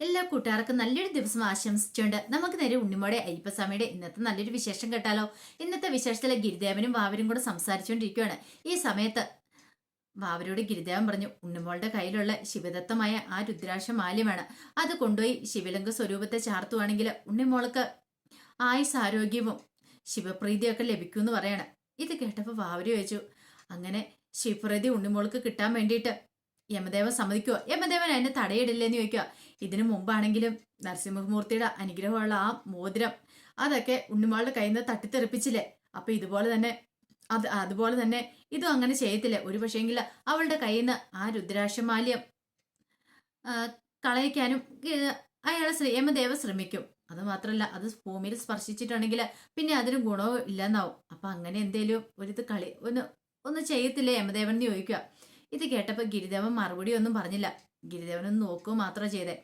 എല്ലാ കൂട്ടുകാർക്കും നല്ലൊരു ദിവസം ആശംസിച്ചുകൊണ്ട് നമുക്ക് നേരെ ഉണ്ണിമോടെ അയ്യപ്പസ്വാമിയുടെ ഇന്നത്തെ നല്ലൊരു വിശേഷം കേട്ടാലോ. ഇന്നത്തെ വിശേഷത്തിലെ ഗിരിദേവനും വാവരും കൂടെ സംസാരിച്ചുകൊണ്ടിരിക്കുകയാണ്. ഈ സമയത്ത് വാവരോട് ഗിരിദേവൻ പറഞ്ഞു, ഉണ്ണിമോളുടെ കയ്യിലുള്ള ശിവദത്തമായ ആ രുദ്രാക്ഷ മാല്യമാണ്, അത് കൊണ്ടുപോയി ശിവലിംഗ സ്വരൂപത്തെ ചാർത്തുവാണെങ്കിൽ ഉണ്ണിമോൾക്ക് ആയുസ് ആരോഗ്യവും ശിവപ്രീതിയൊക്കെ ലഭിക്കുമെന്ന് പറയാണ്. ഇത് കേട്ടപ്പോൾ വാവര് ചോദിച്ചു, അങ്ങനെ ശിവപ്രീതി ഉണ്ണിമോൾക്ക് കിട്ടാൻ വേണ്ടിയിട്ട് യമദേവൻ സമ്മതിക്കുവോ? യമദേവൻ അതിനെ തടയിടില്ലെന്ന് ചോദിക്കുക. ഇതിനു മുമ്പാണെങ്കിലും നരസിംഹമൂർത്തിയുടെ അനുഗ്രഹമുള്ള ആ മോതിരം അതൊക്കെ ഉണ്ണിമാളുടെ കയ്യിൽ നിന്ന് തട്ടിത്തെറിപ്പിച്ചില്ലേ? അപ്പൊ അതുപോലെ തന്നെ ഇതും അങ്ങനെ ചെയ്യത്തില്ലേ? ഒരു പക്ഷേങ്കിൽ അവളുടെ കയ്യിൽ നിന്ന് ആ രുദ്രാക്ഷമാല്യം കളയിക്കാനും യമദേവ ശ്രമിക്കും. അത് മാത്രല്ല, അത് ഭൂമിയിൽ സ്പർശിച്ചിട്ടുണ്ടെങ്കിൽ പിന്നെ അതിന് ഗുണവും ഇല്ലെന്നാവും. അപ്പൊ അങ്ങനെ എന്തേലും ഒരിത് കളി ഒന്ന് ചെയ്യത്തില്ലേ യമദേവൻ എന്ന് ചോദിക്കുക. ഇത് കേട്ടപ്പോൾ ഗിരിദേവൻ മറുപടി ഒന്നും പറഞ്ഞില്ല. ഗിരിദേവനൊന്ന് നോക്കുക മാത്രം ചെയ്തേ.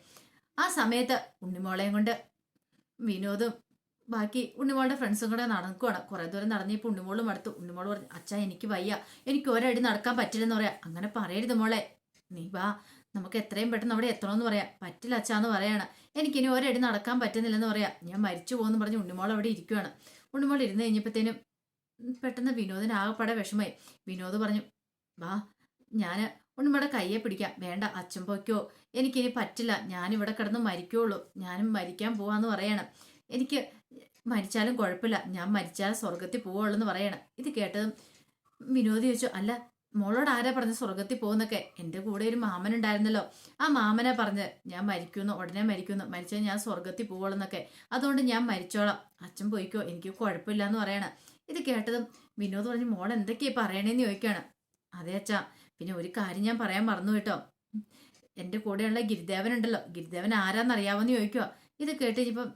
ആ സമയത്ത് ഉണ്ണിമോളെയും കൊണ്ട് വിനോദും ബാക്കി ഉണ്ണിമോളുടെ ഫ്രണ്ട്സും കൂടെ നടക്കുവാണ്. കുറെ ദൂരം നടന്നപ്പോൾ ഉണ്ണിമോളും അടുത്തു. ഉണ്ണിമോള് പറഞ്ഞു, അച്ഛാ എനിക്ക് വയ്യ, എനിക്ക് ഒരടി നടക്കാൻ പറ്റില്ലെന്ന് പറയാം. അങ്ങനെ പറയരുത് മോളെ, നീ വാ, നമുക്ക് എത്രയും പെട്ടെന്ന് അവിടെ എത്തണമെന്ന് പറയാം. പറ്റില്ല അച്ഛാന്ന് പറയാണ്. എനിക്കിനി ഒരടി നടക്കാൻ പറ്റുന്നില്ലെന്ന് പറയാം, ഞാൻ മരിച്ചു പോകുന്നു പറഞ്ഞ് ഉണ്ണിമോൾ അവിടെ ഇരിക്കുവാണ്. ഉണ്ണിമോൾ ഇരുന്ന് കഴിഞ്ഞപ്പോഴത്തേനും പെട്ടെന്ന് വിനോദിന് ആകെപ്പാടെ വിഷമമായി. വിനോദ് പറഞ്ഞു, വാ, ഞാൻ ഉണ്ണിമോടെ കയ്യെ പിടിക്കാം. വേണ്ട അച്ഛൻ പൊയ്ക്കോ, എനിക്കിനി പറ്റില്ല, ഞാനിവിടെ കിടന്ന് മരിക്കുള്ളൂ, ഞാനും മരിക്കാൻ പോവാന്ന് പറയണം. എനിക്ക് മരിച്ചാലും കുഴപ്പമില്ല, ഞാൻ മരിച്ചാൽ സ്വർഗത്തിൽ പോവുള്ളൂ എന്ന് പറയണം. ഇത് കേട്ടതും വിനോദ് ചോദിച്ചു, അല്ല മോളോട് ആരാ പറഞ്ഞ് സ്വർഗത്തിൽ പോകുന്നൊക്കെ? എൻ്റെ കൂടെ ഒരു മാമൻ ഉണ്ടായിരുന്നല്ലോ, ആ മാമനെ പറഞ്ഞ് ഞാൻ മരിക്കുന്നു, ഉടനെ മരിക്കുന്നു, മരിച്ചാൽ ഞാൻ സ്വർഗത്തിൽ പോവുള്ളെന്നൊക്കെ, അതുകൊണ്ട് ഞാൻ മരിച്ചോളാം, അച്ഛൻ പോയിക്കോ, എനിക്ക് കുഴപ്പമില്ല എന്ന് പറയണം. ഇത് കേട്ടതും വിനോദ് പറഞ്ഞു, മോൾ എന്തൊക്കെയാ പറയണേന്ന് ചോദിക്കുകയാണ്. അതെ അച്ഛാ, പിന്നെ ഒരു കാര്യം ഞാൻ പറയാൻ മറന്നു കേട്ടോ, എൻ്റെ കൂടെയുള്ള ഗിരിദേവൻ ഉണ്ടല്ലോ, ഗിരിദേവൻ ആരാന്നറിയാവോന്ന് ചോദിക്കുക. ഇത് കേട്ട് കഴിഞ്ഞപ്പം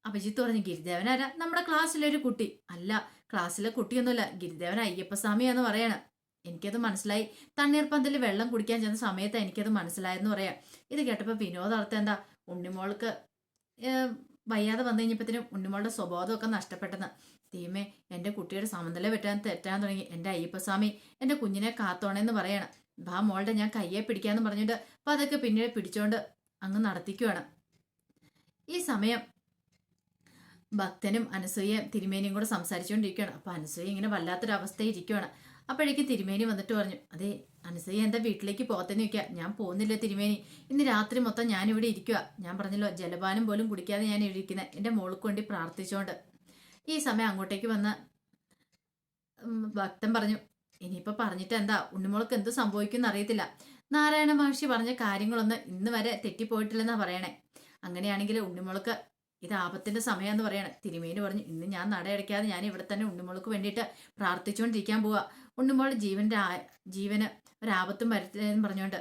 അഭിജിത്ത് പറഞ്ഞു, ഗിരിദേവൻ ആരാ? നമ്മുടെ ക്ലാസ്സിലൊരു കുട്ടി. അല്ല, ക്ലാസ്സിലെ കുട്ടിയൊന്നുമില്ല, ഗിരിദേവൻ അയ്യപ്പസ്വാമിയാന്ന് പറയാണ്. എനിക്കത് മനസ്സിലായി, തണ്ണീർപ്പന്തൽ വെള്ളം കുടിക്കാൻ ചെന്ന സമയത്ത് എനിക്കത് മനസ്സിലായെന്ന് പറയാം. ഇത് കേട്ടപ്പോൾ വിനോദ അർത്ഥം എന്താ, ഉണ്ണിമോൾക്ക് വയ്യാതെ വന്നു കഴിഞ്ഞപ്പോഴത്തേനും ഉണ്ണിമോളുടെ സ്വബോധമൊക്കെ നഷ്ടപ്പെട്ടെന്ന്. തീമേ, എൻ്റെ കുട്ടിയുടെ സമനില തെറ്റാൻ തുടങ്ങി, എൻ്റെ അയ്യപ്പസ്വാമി എൻ്റെ കുഞ്ഞിനെ കാത്തോണേന്ന് പറയണം. ബാ മോളുടെ, ഞാൻ കയ്യെ പിടിക്കാന്ന് പറഞ്ഞിട്ട് അപ്പൊ അതൊക്കെ പിന്നീട് പിടിച്ചോണ്ട് അങ്ങ് നടത്തിക്കുവാണ്. ഈ സമയം ഭക്തനും അനസൂയയും തിരുമേനിയും കൂടെ സംസാരിച്ചുകൊണ്ടിരിക്കുകയാണ്. അപ്പൊ അനസൂയ ഇങ്ങനെ വല്ലാത്തൊരവസ്ഥയിൽ ഇരിക്കുകയാണ്. അപ്പോഴേക്കും തിരുമേനി വന്നിട്ട് പറഞ്ഞു, അതെ അനസൂയ എന്താ വീട്ടിലേക്ക് പോകത്തെന്ന് ചോദിക്കുക. ഞാൻ പോകുന്നില്ല തിരുമേനി, ഇന്ന് രാത്രി മൊത്തം ഞാനിവിടെ ഇരിക്കുക. ഞാൻ പറഞ്ഞല്ലോ, ജലപാനം പോലും കുടിക്കാതെ ഞാൻ ഇവിടെ ഇരിക്കുന്നത്, എൻ്റെ മോൾക്ക് വേണ്ടി പ്രാർത്ഥിച്ചുകൊണ്ട്. ഈ സമയം അങ്ങോട്ടേക്ക് വന്ന ഭക്തൻ പറഞ്ഞു, ഇനിയിപ്പോൾ പറഞ്ഞിട്ട് എന്താ, ഉണ്ണിമോൾക്ക് എന്ത് സംഭവിക്കും അറിയത്തില്ല. നാരായണ മഹർഷി പറഞ്ഞ കാര്യങ്ങളൊന്നും ഇന്ന് വരെ തെറ്റിപ്പോയിട്ടില്ലെന്നാ പറയണേ. അങ്ങനെയാണെങ്കിൽ ഉണ്ണിമോൾക്ക് ഇത് ആപത്തിന്റെ സമയമെന്ന് പറയണേ. തിരുമേനി പറഞ്ഞു, ഇന്ന് ഞാൻ നടയടയ്ക്കാതെ ഞാൻ ഇവിടെ തന്നെ ഉണ്ണിമോൾക്ക് വേണ്ടിയിട്ട് പ്രാർത്ഥിച്ചുകൊണ്ടിരിക്കാൻ പോവാ. ഉണ്ണിമോളുടെ ജീവന് ഒരാപത്തും വരത്തില്ലെന്ന് പറഞ്ഞുകൊണ്ട്.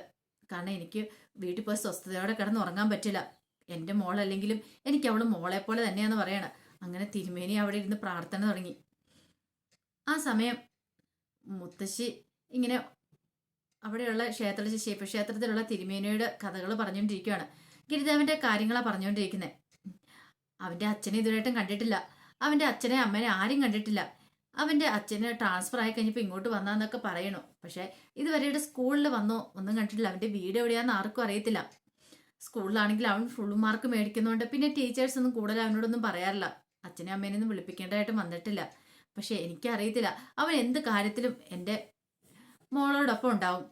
കാരണം എനിക്ക് വീട്ടിൽ പോയി സ്വസ്ഥതയോടെ കിടന്ന് ഉറങ്ങാൻ പറ്റില്ല. എൻ്റെ മോളല്ലെങ്കിലും എനിക്ക് അവള് മോളെ പോലെ തന്നെയാന്ന് പറയണം. അങ്ങനെ തിരുമേനി അവിടെ ഇരുന്ന് പ്രാർത്ഥന തുടങ്ങി. ആ സമയം മുത്തശ്ശി ഇങ്ങനെ അവിടെയുള്ള ശിവക്ഷേത്രത്തിലുള്ള തിരുമേനിയുടെ കഥകൾ പറഞ്ഞുകൊണ്ടിരിക്കുകയാണ്. ഗിരിദേവന്റെ കാര്യങ്ങളാണ് പറഞ്ഞുകൊണ്ടിരിക്കുന്നത്. അവന്റെ അച്ഛനെ ഇതുവരെയായിട്ടും കണ്ടിട്ടില്ല, അവന്റെ അച്ഛനെ അമ്മനെ ആരും കണ്ടിട്ടില്ല. അവന്റെ അച്ഛന് ട്രാൻസ്ഫർ ആയി കഴിഞ്ഞപ്പോൾ ഇങ്ങോട്ട് വന്നാന്നൊക്കെ പറയണു. പക്ഷെ ഇതുവരെയുടെ സ്കൂളിൽ വന്നോ ഒന്നും കണ്ടിട്ടില്ല. അവന്റെ വീട് എവിടെയാന്ന് ആർക്കും അറിയത്തില്ല. സ്കൂളിലാണെങ്കിൽ അവൻ ഫുൾ മാർക്ക് മേടിക്കുന്നുണ്ട്. പിന്നെ ടീച്ചേഴ്സ് ഒന്നും കൂടുതൽ അവനോടൊന്നും പറയാറില്ല. അച്ഛനെ അമ്മേനൊന്നും വിളിപ്പിക്കേണ്ടതായിട്ട് വന്നിട്ടില്ല. പക്ഷെ എനിക്കറിയത്തില്ല, അവൻ എന്ത് കാര്യത്തിലും എൻ്റെ മോളോടൊപ്പം ഉണ്ടാവും.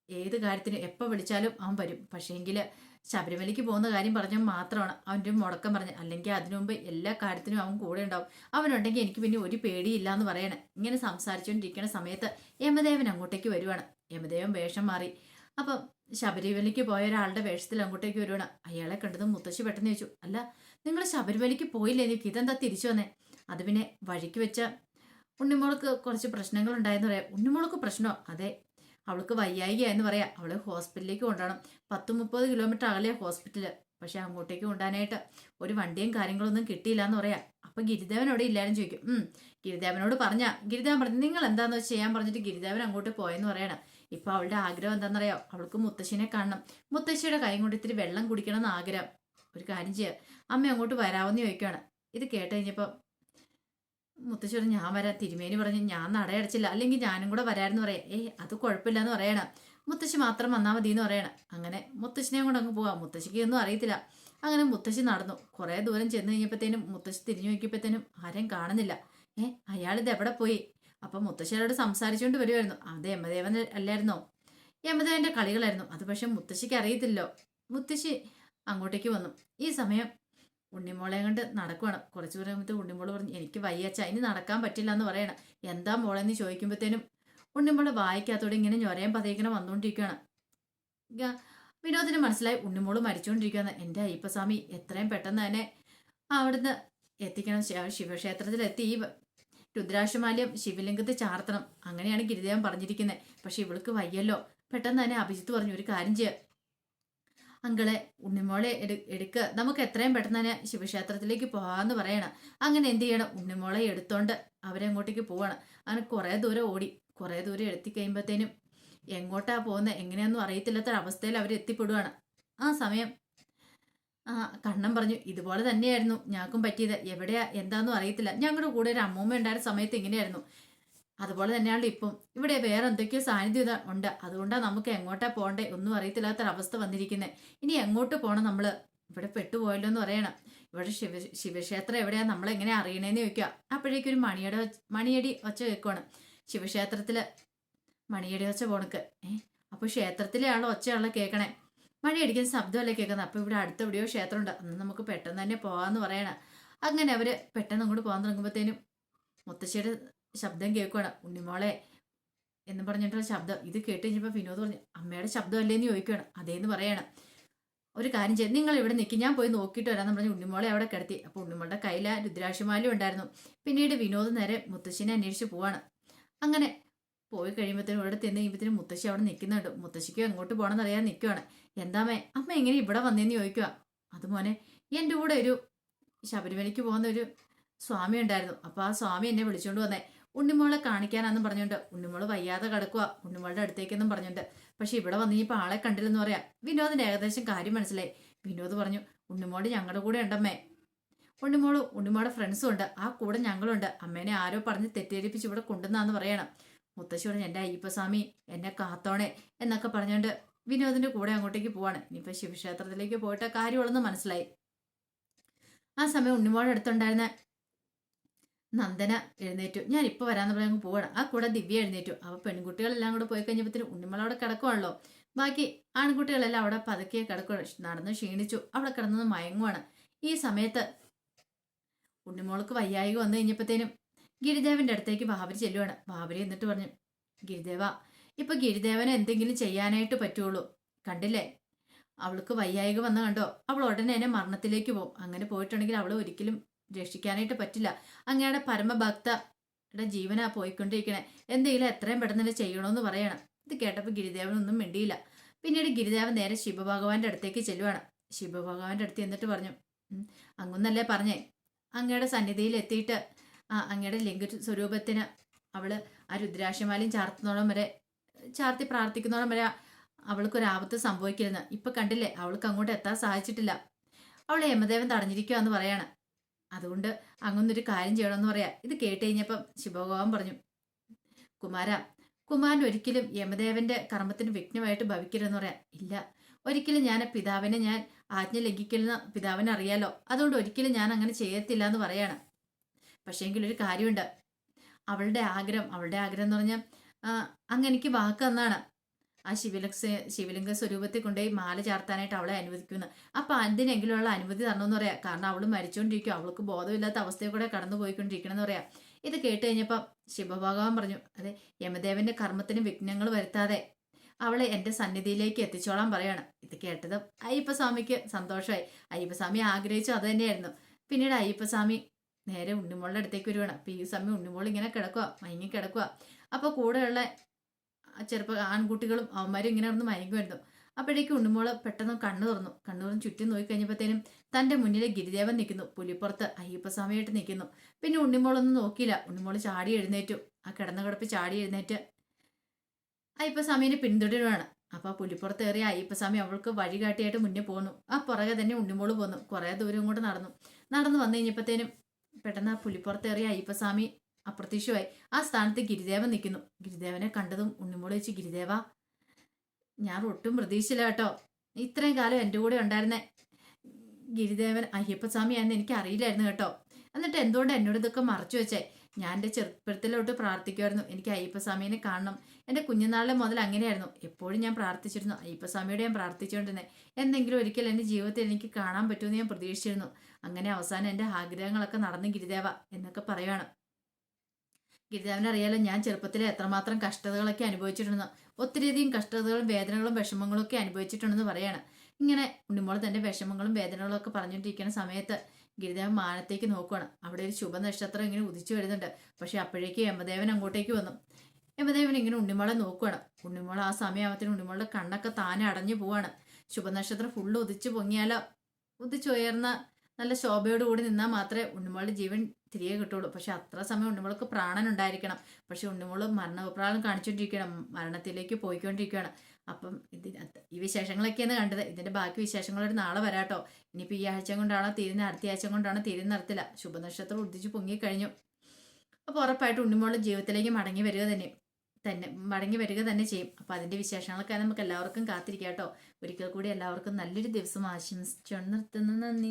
ഏത് കാര്യത്തിനും എപ്പോൾ വിളിച്ചാലും അവൻ വരും. പക്ഷേങ്കിൽ ശബരിമലയ്ക്ക് പോകുന്ന കാര്യം പറഞ്ഞാൽ മാത്രമാണ് അവൻ്റെ മുടക്കം പറഞ്ഞത്. അല്ലെങ്കിൽ അതിനു മുമ്പ് എല്ലാ കാര്യത്തിനും അവൻ കൂടെ ഉണ്ടാവും. അവനുണ്ടെങ്കിൽ എനിക്ക് പിന്നെ ഒരു പേടിയില്ല എന്ന് പറയണേ. ഇങ്ങനെ സംസാരിച്ചുകൊണ്ടിരിക്കുന്ന സമയത്ത് യമദേവൻ അങ്ങോട്ടേക്ക് വരുവാണ്. യമദേവൻ വേഷം മാറി. അപ്പം ശബരിമലയ്ക്ക് പോയ ഒരാളുടെ വേഷത്തിൽ അങ്ങോട്ടേക്ക് വരുവാണ്. അയാളെ കണ്ടതും മുത്തശ്ശി പെട്ടെന്ന് ചോദിച്ചു, അല്ല നിങ്ങൾ ശബരിമലയ്ക്ക് പോയില്ലേ, എനിക്ക് ഇതെന്താ തിരിച്ചു വന്നേ? അത് പിന്നെ വഴിക്ക് വെച്ച ഉണ്ണിമോൾക്ക് കുറച്ച് പ്രശ്നങ്ങൾ ഉണ്ടായെന്ന് പറയാം. ഉണ്ണിമോൾക്ക് പ്രശ്നമോ? അതെ, അവൾക്ക് വയ്യായികയെന്ന് പറയാം. അവളെ ഹോസ്പിറ്റലിലേക്ക് കൊണ്ടുപോകണം. 10-30 കിലോമീറ്റർ അകലെ ഹോസ്പിറ്റല്. പക്ഷെ അങ്ങോട്ടേക്ക് കൊണ്ടുപോകാനായിട്ട് ഒരു വണ്ടിയും കാര്യങ്ങളൊന്നും കിട്ടിയില്ല എന്ന് പറയാം. അപ്പൊ ഗിരിദേവൻ അവിടെ ഇല്ലാരും ചോദിക്കും. ഗിരിദേവനോട് ഗിരിദേവൻ പറഞ്ഞു, നിങ്ങൾ എന്താന്ന് വെച്ച് ചെയ്യാൻ പറഞ്ഞിട്ട് ഗിരിദേവൻ അങ്ങോട്ട് പോയെന്ന് പറയണം. ഇപ്പൊ അവളുടെ ആഗ്രഹം എന്താണെന്നറിയാം, അവൾക്ക് മുത്തശ്ശിനെ കാണണം, മുത്തശ്ശിയുടെ കൈ കൊണ്ട് ഇത്തിരി വെള്ളം കുടിക്കണം എന്ന് ആഗ്രഹം. ഒരു കാര്യം ചെയ്യുക, അമ്മ അങ്ങോട്ട് വരാമെന്ന് ചോദിക്കുകയാണ്. ഇത് കേട്ട് കഴിഞ്ഞപ്പോൾ മുത്തശ്ശി പറഞ്ഞു, ഞാൻ വരാം. തിരുമേനി പറഞ്ഞു, ഞാൻ നടയടച്ചില്ല, അല്ലെങ്കിൽ ഞാനും കൂടെ വരാമെന്ന് പറയാം. അത് കുഴപ്പമില്ല എന്ന് പറയണം. മുത്തശ്ശി മാത്രം വന്നാൽ മതി എന്ന് പറയണം. അങ്ങനെ മുത്തശ്ശിനെയും കൊണ്ട് അങ്ങ് പോവാം. മുത്തശ്ശിക്ക് ഒന്നും അറിയത്തില്ല. അങ്ങനെ മുത്തശ്ശി നടന്നു കുറേ ദൂരം ചെന്ന് കഴിഞ്ഞപ്പോഴത്തേനും മുത്തശ്ശി തിരിഞ്ഞു നോക്കിയപ്പോഴത്തേനും ആരെയും കാണുന്നില്ല. അയാളിത് എവിടെ പോയി? അപ്പം മുത്തശ്ശിയോട് സംസാരിച്ചുകൊണ്ട് വരുമായിരുന്നു. അത് യമദേവൻ അല്ലായിരുന്നോ? യമദേവന്റെ കളികളായിരുന്നു അത്. പക്ഷെ മുത്തശ്ശിക്ക് അറിയത്തില്ലോ. മുത്തശ്ശി അങ്ങോട്ടേക്ക് വന്നു. ഈ സമയം ഉണ്ണിമോളെ കൊണ്ട് നടക്കുവാണ്. കുറച്ചു പറയുമ്പോഴത്തെ ഉണ്ണിമോള് പറഞ്ഞു, എനിക്ക് വയ്യച്ച, ഇനി നടക്കാൻ പറ്റില്ല എന്ന് പറയണം. എന്താ മോളെന്ന് ചോദിക്കുമ്പോഴത്തേനും ഉണ്ണിമോള് വായിക്കാത്തോടെ ഇങ്ങനെ ഞൊരയും പതയിക്കണം വന്നുകൊണ്ടിരിക്കുകയാണ്. വിനോദിന് മനസ്സിലായി ഉണ്ണിമോള് മരിച്ചുകൊണ്ടിരിക്കുകയെന്ന്. എൻ്റെ അയ്യപ്പസ്വാമി എത്രയും പെട്ടെന്ന് തന്നെ അവിടുന്ന് എത്തിക്കണം. ശിവക്ഷേത്രത്തിലെത്തി ഈ രുദ്രാക്ഷമാല്യം ശിവലിംഗത്തിൽ ചാർത്തണം. അങ്ങനെയാണ് ഗിരിദേവൻ പറഞ്ഞിരിക്കുന്നത്. പക്ഷെ ഇവൾക്ക് വയ്യല്ലോ. പെട്ടെന്ന് തന്നെ അഭിജിത്ത് പറഞ്ഞു, ഒരു കാര്യം ചെയ്യുക അങ്കളെ, ഉണ്ണിമോളെ എടുക്കുക, നമുക്ക് എത്രയും പെട്ടെന്ന് തന്നെ ശിവക്ഷേത്രത്തിലേക്ക് പോകാമെന്ന് പറയണം. അങ്ങനെ എന്ത് ചെയ്യണം? ഉണ്ണിമോളെ എടുത്തോണ്ട് അവരെങ്ങോട്ടേക്ക് പോവാണ്. അങ്ങനെ കുറേ ദൂരം ഓടി. കുറേ ദൂരം എത്തിക്കഴിയുമ്പോഴത്തേനും എങ്ങോട്ടാ പോകുന്നത് എങ്ങനെയൊന്നും അറിയത്തില്ലാത്തൊരവസ്ഥയിൽ അവർ എത്തിപ്പെടുവാണ്. ആ സമയം കണ്ണൻ പറഞ്ഞു, ഇതുപോലെ തന്നെയായിരുന്നു ഞങ്ങൾക്കും പറ്റിയത്. എവിടെയാ എന്താണെന്നും അറിയത്തില്ല. ഞങ്ങളുടെ കൂടെ ഒരു അമ്മൂമ്മ ഉണ്ടായിരുന്ന സമയത്ത് ഇങ്ങനെയായിരുന്നു. അതുപോലെ തന്നെയാണല്ലോ ഇപ്പം. ഇവിടെ വേറെ എന്തൊക്കെയോ സാന്നിധ്യത ഉണ്ട്. അതുകൊണ്ടാണ് നമുക്ക് എങ്ങോട്ടാ പോകണ്ടേ ഒന്നും അറിയത്തില്ലാത്തൊരവസ്ഥ വന്നിരിക്കുന്നത്. ഇനി എങ്ങോട്ട് പോകണം നമ്മൾ? ഇവിടെ പെട്ടുപോയല്ലോ എന്ന് പറയണം. ഇവിടെ ശിവക്ഷേത്രം എവിടെയാ നമ്മളെങ്ങനെ അറിയണേന്ന് ചോദിക്കുക. അപ്പോഴേക്കൊരു മണിയടി ഒച്ച കേൾക്കുവാണ്. ശിവക്ഷേത്രത്തില് മണിയടി ഒച്ച പോണക്ക്. അപ്പോൾ ക്ഷേത്രത്തിലെ ആളോ ഒച്ചയാളോ കേൾക്കണേ. മണിയടിക്കുന്ന ശബ്ദമല്ലേ കേൾക്കുന്നത്. അപ്പോൾ ഇവിടെ അടുത്ത എവിടെയോ ക്ഷേത്രമുണ്ട്, അന്ന് നമുക്ക് പെട്ടെന്ന് തന്നെ പോകാമെന്ന് പറയണം. അങ്ങനെ അവർ പെട്ടെന്ന് അങ്ങോട്ട് പോകാൻ തുടങ്ങുമ്പോഴത്തേനും മുത്തശ്ശിയുടെ ശബ്ദം കേൾക്കുവാണ്. ഉണ്ണിമോളെ എന്ന് പറഞ്ഞിട്ടുള്ള ശബ്ദം. ഇത് കേട്ട് കഴിഞ്ഞപ്പോൾ വിനോദ് പറഞ്ഞു, അമ്മയുടെ ശബ്ദം അല്ലേന്ന് ചോദിക്കുകയാണ്. അതേന്ന് പറയണം. ഒരു കാര്യം ചെയ്ത് നിങ്ങൾ ഇവിടെ നിൽക്കി, ഞാൻ പോയി നോക്കിയിട്ട് വരാമെന്ന് പറഞ്ഞ് ഉണ്ണിമോളെ അവിടെ കിടത്തി. അപ്പോൾ ഉണ്ണിമോളുടെ കയ്യിൽ രുദ്രാക്ഷമാലും ഉണ്ടായിരുന്നു. പിന്നീട് വിനോദ് നേരെ മുത്തശ്ശിനെ അന്വേഷിച്ച് പോവാണ്. അങ്ങനെ പോയി കഴിയുമ്പോഴത്തേനും ഇവിടെ ചെന്ന് കഴിയുമ്പോഴത്തേനും മുത്തശ്ശി അവിടെ നിൽക്കുന്നുണ്ട്. മുത്തശ്ശിക്ക് എങ്ങോട്ട് പോകണമെന്ന് അറിയാൻ നിൽക്കുവാണ്. എന്താമേ അമ്മ എങ്ങനെ ഇവിടെ വന്നേന്ന് ചോദിക്കുക. അതുമോനെ, എൻ്റെ കൂടെ ഒരു ശബരിമലയ്ക്ക് പോകുന്ന ഒരു സ്വാമി ഉണ്ടായിരുന്നു. അപ്പോൾ ആ സ്വാമി എന്നെ വിളിച്ചുകൊണ്ട് വന്നേ ഉണ്ണിമോളെ കാണിക്കാനാന്നും പറഞ്ഞുകൊണ്ട്. ഉണ്ണിമോള് വയ്യാതെ കിടക്കുക, ഉണ്ണിമോളുടെ അടുത്തേക്കെന്നും പറഞ്ഞുകൊണ്ട്. പക്ഷെ ഇവിടെ വന്ന് ഇപ്പോൾ ആളെ കണ്ടില്ലെന്ന് പറയാം. വിനോദിന് ഏകദേശം കാര്യം മനസ്സിലായി. വിനോദ് പറഞ്ഞു, ഉണ്ണിമോള് ഞങ്ങളുടെ കൂടെ ഉണ്ടമ്മേ. ഉണ്ണിമോളുടെ ഫ്രണ്ട്സും ഉണ്ട്, ആ കൂടെ ഞങ്ങളുണ്ട്. അമ്മേനെ ആരോ പറഞ്ഞ് തെറ്റിദ്ധരിപ്പിച്ച് ഇവിടെ കൊണ്ടുവന്നാന്ന് പറയണം. മുത്തശ്ശി പറഞ്ഞു, എൻ്റെ അയ്യപ്പസ്വാമി എന്നെ കാത്തോണേ എന്നൊക്കെ പറഞ്ഞുകൊണ്ട് വിനോദിന്റെ കൂടെ അങ്ങോട്ടേക്ക് പോവാണ്. ഇനിയിപ്പോൾ ശിവക്ഷേത്രത്തിലേക്ക് പോയിട്ട് കാര്യമുള്ളെന്ന് മനസ്സിലായി. ആ സമയം ഉണ്ണിമോളുടെ അടുത്തുണ്ടായിരുന്ന നന്ദന എഴുന്നേറ്റു. ഞാൻ ഇപ്പോൾ വരാമെന്ന് പറഞ്ഞ് പോവാണ്. ആ കൂടെ ദിവ്യ എഴുന്നേറ്റു. അപ്പോൾ പെൺകുട്ടികളെല്ലാം കൂടെ പോയി കഴിഞ്ഞപ്പോഴത്തേനും ഉണ്ണിമോൾ അവിടെ കിടക്കുവാണല്ലോ. ബാക്കി ആൺകുട്ടികളെല്ലാം അവിടെ പതുക്കെ കിടക്കുകയാണ്. നടന്ന് ക്ഷീണിച്ചു അവിടെ കിടന്നത് മയങ്ങുവാണ്. ഈ സമയത്ത് ഉണ്ണിമോൾക്ക് വയ്യായിക വന്നു കഴിഞ്ഞപ്പോഴത്തേനും ഗിരിദേവന്റെ അടുത്തേക്ക് ബാബരി ചെല്ലുവാണ്. ബാബരി എന്നിട്ട് പറഞ്ഞു, ഗിരിദേവ, ഇപ്പൊ ഗിരിദേവനെ എന്തെങ്കിലും ചെയ്യാനായിട്ട് പറ്റുള്ളൂ. കണ്ടില്ലേ, അവൾക്ക് വയ്യായിക വന്ന കണ്ടോ? അവൾ ഉടനെ തന്നെ മരണത്തിലേക്ക് പോകും. അങ്ങനെ പോയിട്ടുണ്ടെങ്കിൽ അവളെ ഒരിക്കലും രക്ഷിക്കാനായിട്ട് പറ്റില്ല. അങ്ങയുടെ പരമഭക്തയുടെ ജീവനാ പോയിക്കൊണ്ടിരിക്കണേ. എന്തെങ്കിലും എത്രയും പെട്ടെന്ന് തന്നെ ചെയ്യണമെന്ന് പറയണം. ഇത് കേട്ടപ്പോൾ ഗിരിദേവനൊന്നും മിണ്ടിയില്ല. പിന്നീട് ഗിരിദേവൻ നേരെ ശിവഭഗവാന്റെ അടുത്തേക്ക് ചെല്ലുവാണ്. ശിവഭഗവാന്റെ അടുത്ത് എന്നിട്ട് പറഞ്ഞു, അങ്ങൊന്നല്ലേ പറഞ്ഞേ, അങ്ങയുടെ സന്നിധിയിൽ എത്തിയിട്ട് അങ്ങയുടെ ലിംഗ സ്വരൂപത്തിന് അവള് ആ രുദ്രാക്ഷമാലയും ചാർത്തി പ്രാർത്ഥിക്കുന്നോളം വരെ അവൾക്കൊരാപത്ത് സംഭവിക്കരുന്ന്. ഇപ്പൊ കണ്ടില്ലേ, അവൾക്ക് അങ്ങോട്ട് എത്താൻ സാധിച്ചിട്ടില്ല. അവളെ യമദേവൻ തടഞ്ഞിരിക്കുക എന്ന് പറയാണ്. അതുകൊണ്ട് അങ്ങൊന്നൊരു കാര്യം ചെയ്യണമെന്ന് പറയാ. ഇത് കേട്ട് കഴിഞ്ഞപ്പം ശിവഭഗവാൻ പറഞ്ഞു, കുമാരൻ ഒരിക്കലും യമദേവന്റെ കർമ്മത്തിന് വിഘ്നമായിട്ട് ഭവിക്കരുതെന്ന് പറയാം. ഇല്ല, ഒരിക്കലും ഞാൻ പിതാവിനെ ഞാൻ ആജ്ഞ ലംഘിക്കില്ലെന്ന് പിതാവിനെ അറിയാലോ. അതുകൊണ്ട് ഒരിക്കലും ഞാൻ അങ്ങനെ ചെയ്യത്തില്ല എന്ന് പറയാണ്. പക്ഷേ എങ്കിലൊരു കാര്യമുണ്ട്. അവളുടെ ആഗ്രഹം എന്ന് പറഞ്ഞാൽ അങ്ങ് എനിക്ക് വാക്ക് തന്നാണ് ആ ശിവലിംഗ സ്വരൂപത്തിൽ കൊണ്ടുപോയി മാല ചാർത്താനായിട്ട് അവളെ അനുവദിക്കുന്നു. അപ്പൊ അതിനെങ്കിലുള്ള അനുമതി തരണമെന്ന് പറയാം. കാരണം അവൾ മരിച്ചുകൊണ്ടിരിക്കും, അവൾക്ക് ബോധമില്ലാത്ത അവസ്ഥയിൽ കൂടെ കടന്നു പോയിക്കൊണ്ടിരിക്കണം എന്ന് പറയാം. ഇത് കേട്ട് കഴിഞ്ഞപ്പം ശിവഭഗവാൻ പറഞ്ഞു, അതെ, യമദേവന്റെ കർമ്മത്തിന് വിഘ്നങ്ങൾ വരുത്താതെ അവളെ എൻ്റെ സന്നിധിയിലേക്ക് എത്തിച്ചോളാൻ പറയാണ്. ഇത് കേട്ടതും അയ്യപ്പസ്വാമിക്ക് സന്തോഷമായി. അയ്യപ്പസ്വാമി ആഗ്രഹിച്ചു അത് തന്നെയായിരുന്നു. പിന്നീട് അയ്യപ്പസ്വാമി നേരെ ഉണ്ണിമോളുടെ അടുത്തേക്ക് വരുവാണ്. അപ്പോൾ ഈ സമയം ഉണ്ണിമോൾ ഇങ്ങനെ മയങ്ങി കിടക്കുക. അപ്പോൾ കൂടെയുള്ള ആൺകുട്ടികളും അവന്മാരും ഇങ്ങനെ ഒന്ന് മയങ്ങുമായിരുന്നു. അപ്പോഴേക്കും ഉണ്ണിമോള് പെട്ടെന്ന് കണ്ണു തുറന്ന് ചുറ്റും നോക്കി കഴിഞ്ഞപ്പോഴത്തേനും തൻ്റെ മുന്നിലെ ഗിരിദേവൻ നിൽക്കുന്നു. പുലിപ്പുറത്ത് അയ്യപ്പസ്വാമിയായിട്ട് നിൽക്കുന്നു. പിന്നെ ഉണ്ണിമോളൊന്നും നോക്കിയില്ല. ഉണ്ണിമോള് ചാടി എഴുന്നേറ്റു. ആ കിടന്ന കിടപ്പ് ചാടി എഴുന്നേറ്റ് അയ്യപ്പസ്വാമിനെ പിന്തുടരുവാണ്. അപ്പോൾ പുലിപ്പുറത്ത് കയറിയ അയ്യപ്പസ്വാമി അവൾക്ക് വഴികാട്ടിയായിട്ട് മുന്നേ പോന്നു. ആ പുറകെ തന്നെ ഉണ്ണിമോള് പോന്നു. കുറേ ദൂരം കൊണ്ട് നടന്നു വന്നു കഴിഞ്ഞപ്പോഴത്തേനും പെട്ടെന്ന് ആ പുലിപ്പുറത്തേറിയ അയ്യപ്പസ്വാമി അപ്രത്യക്ഷമായി. ആ സ്ഥാനത്ത് ഗിരിദേവൻ നിൽക്കുന്നു. ഗിരിദേവനെ കണ്ടതും ഉണ്ണിമോള് വെച്ച്, ഗിരിദേവ, ഞാൻ ഒട്ടും പ്രതീക്ഷിച്ചില്ല കേട്ടോ. ഇത്രയും കാലം എൻ്റെ കൂടെ ഉണ്ടായിരുന്ന ഗിരിദേവൻ അയ്യപ്പസ്വാമിയാണെന്ന് എനിക്ക് അറിയില്ലായിരുന്നു കേട്ടോ. എന്നിട്ട് എന്തുകൊണ്ട് എന്നോട് ഇതൊക്കെ മറച്ചു വെച്ചേ? ഞാൻ എൻ്റെ ചെറുപ്പത്തിലോട്ട് പ്രാർത്ഥിക്കുമായിരുന്നു, എനിക്ക് അയ്യപ്പസ്വാമീനെ കാണണം. എൻ്റെ കുഞ്ഞുനാളിലെ മുതൽ അങ്ങനെയായിരുന്നു. എപ്പോഴും ഞാൻ പ്രാർത്ഥിച്ചിരുന്നു, അയ്യപ്പസ്വാമിയോട് ഞാൻ പ്രാർത്ഥിച്ചുകൊണ്ടിരുന്നത്. എന്തെങ്കിലും ഒരിക്കൽ എൻ്റെ ജീവിതത്തിൽ എനിക്ക് കാണാൻ പറ്റുമെന്ന് ഞാൻ പ്രതീക്ഷിച്ചിരുന്നു. അങ്ങനെ അവസാനം എൻ്റെ ആഗ്രഹങ്ങളൊക്കെ നടന്നു ഗിരിദേവ എന്നൊക്കെ പറയുവാണ്. ഗിരിദേവനെ അറിയാലോ, ഞാൻ ചെറുപ്പത്തിലെ എത്രമാത്രം കഷ്ടതകളൊക്കെ അനുഭവിച്ചിട്ടുണ്ടെന്ന്. ഒത്തിരിയധികം കഷ്ടതകളും വേദനകളും വിഷമങ്ങളും ഒക്കെ അനുഭവിച്ചിട്ടുണ്ടെന്ന് പറയാണ്. ഇങ്ങനെ ഉണ്ണിമോൾ തന്റെ വിഷമങ്ങളും വേദനകളും ഒക്കെ പറഞ്ഞുകൊണ്ടിരിക്കുന്ന സമയത്ത് ഗിരിദേവൻ മാനത്തേക്ക് നോക്കുകയാണ്. അവിടെ ഒരു ശുഭനക്ഷത്രം ഇങ്ങനെ ഉദിച്ചു വരുന്നുണ്ട്. പക്ഷെ അപ്പോഴേക്ക് യമദേവൻ അങ്ങോട്ടേക്ക് വന്നു. യമദേവൻ ഇങ്ങനെ ഉണ്ണിമോളെ നോക്കുകയാണ്. ഉണ്ണിമോൾ ആ സമയത്തിന് ഉണ്ണിമോളുടെ കണ്ണൊക്കെ താനെ അടഞ്ഞു പോവാണ്. ശുഭനക്ഷത്രം ഫുള്ള് ഉദിച്ചു പൊങ്ങിയാലോ, ഉദിച്ചുയർന്ന നല്ല ശോഭയോടുകൂടി നിന്നാൽ മാത്രമേ ഉണ്ണിമോളുടെ ജീവൻ തിരികെ കിട്ടുള്ളൂ. പക്ഷെ അത്ര സമയം ഉണ്ണിമോൾക്ക് പ്രാണൻ ഉണ്ടായിരിക്കണം. പക്ഷെ ഉണ്ണിമോള് മരണപ്രാളം കാണിച്ചുകൊണ്ടിരിക്കണം, മരണത്തിലേക്ക് പോയിക്കൊണ്ടിരിക്കുകയാണ്. അപ്പം ഈ വിശേഷങ്ങളൊക്കെയാണ് കണ്ടത്. ഇതിന്റെ ബാക്കി വിശേഷങ്ങളൊരു നാളെ വരാട്ടോ. ഇനിയിപ്പോൾ ഈ ആഴ്ച കൊണ്ടാണോ തീരുന്ന, അടുത്ത ആഴ്ച കൊണ്ടാണോ തീരുന്ന നടത്തില്ല. ശുഭനക്ഷത്രം ഉദിച്ചു പൊങ്ങിക്കഴിഞ്ഞു. അപ്പോൾ ഉറപ്പായിട്ട് ഉണ്ണിമോളുടെ ജീവിതത്തിലേക്ക് മടങ്ങി വരിക തന്നെ ചെയ്യും. അപ്പോൾ അതിന്റെ വിശേഷങ്ങളൊക്കെ നമുക്ക് എല്ലാവർക്കും കാത്തിരിക്കാം കേട്ടോ. ഒരിക്കൽ കൂടി എല്ലാവർക്കും നല്ലൊരു ദിവസം ആശംസിച്ചു നിർത്തുന്നു. നന്ദി.